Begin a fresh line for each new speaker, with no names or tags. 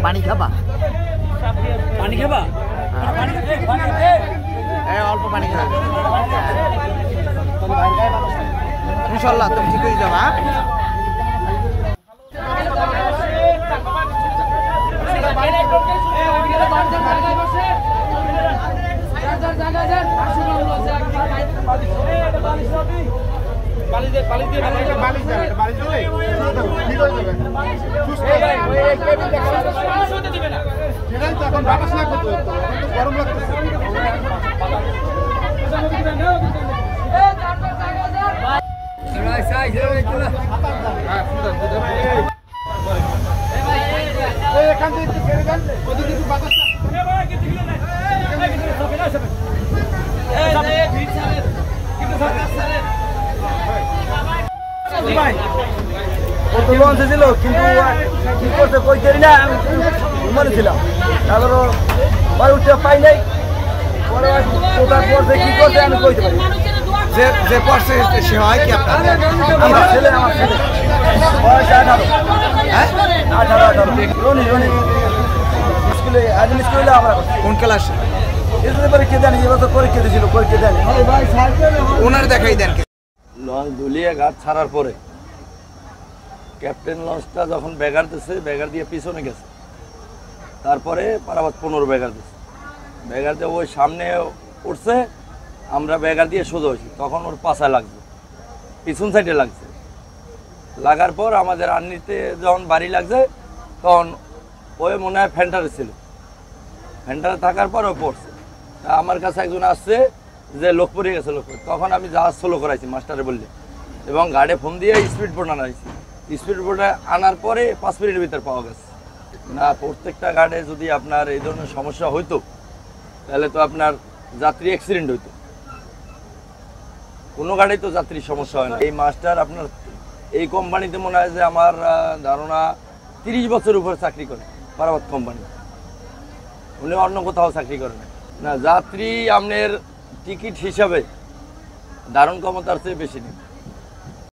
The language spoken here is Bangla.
পানি খাবা?
পানি খাবা?
অল্প পানি খাবা। ইনশাল্লাহ তুমি ঠিক হয়ে যাবা।
ছিল কিন্তু কি করতে কইতে না আমি ঘুমানো ছিলাম তারপর উঠতে পাই নাই পরে কোথায় পড়ছে কি করছে আমি কইতে পারি
যে পড়ছে সে হয় কি আপনার?
আমার ছেলে বয়স 18
হ্যাঁ
18 রনি স্কুলে আজম স্কুলে আমরা
কোন ক্লাসে?
এসে পরীক্ষা দেন এবছর পরীক্ষা দিয়েছিল পরীক্ষা দেন
ওনার দেখাই দেন।
লঞ্চ দুলিয়া ঘাট ছাড়ার পরে ক্যাপ্টেন লঞ্চটা যখন ব্যাগার দিছে ব্যাগার দিয়ে পিছনে গেছে, তারপরে পারাবাদ 15 ব্যাগার দিছে, ব্যাগার দিয়ে ওই সামনে উঠছে, আমরা ব্যাগার দিয়ে সোজা হয়েছি, তখন ওর পাছায় লাগছে, পিছন সাইডে লাগছে, লাগার পর আমাদের আর্নিতে যখন বাড়ি লাগছে তখন ওই মনে হয় ফ্যান্টারে ছিল, ফ্যান্টারে থাকার পর ও পড়ছে। তা আমার কাছে একজন আসছে যে লোক পড়ে গেছে, লোক তখন আমি জাহাজ স্লো করাইছি মাস্টারে বললে, এবং গাড়ি ফোন দিয়ে স্পিড বোট আনাইছি, স্পিড বোটে আনার পরে 5 মিনিটের ভিতর পাওয়া গেছে। না প্রত্যেকটা গাড়ি যদি আপনার এই ধরনের সমস্যা হইতো তাহলে তো আপনার যাত্রী অ্যাক্সিডেন্ট হইতো, কোনো গাড়ি তো যাত্রীর সমস্যা হয় না। এই মাস্টার আপনার এই কোম্পানিতে মনে হয় যে আমার ধারণা 30 বছর উপর চাকরি করে পারাবাদ কোম্পানি, উনি অন্য কোথাও চাকরি করে না। যাত্রী আপনার টিকিট হিসাবে ধারণ ক্ষমতার চেয়ে বেশি নেই।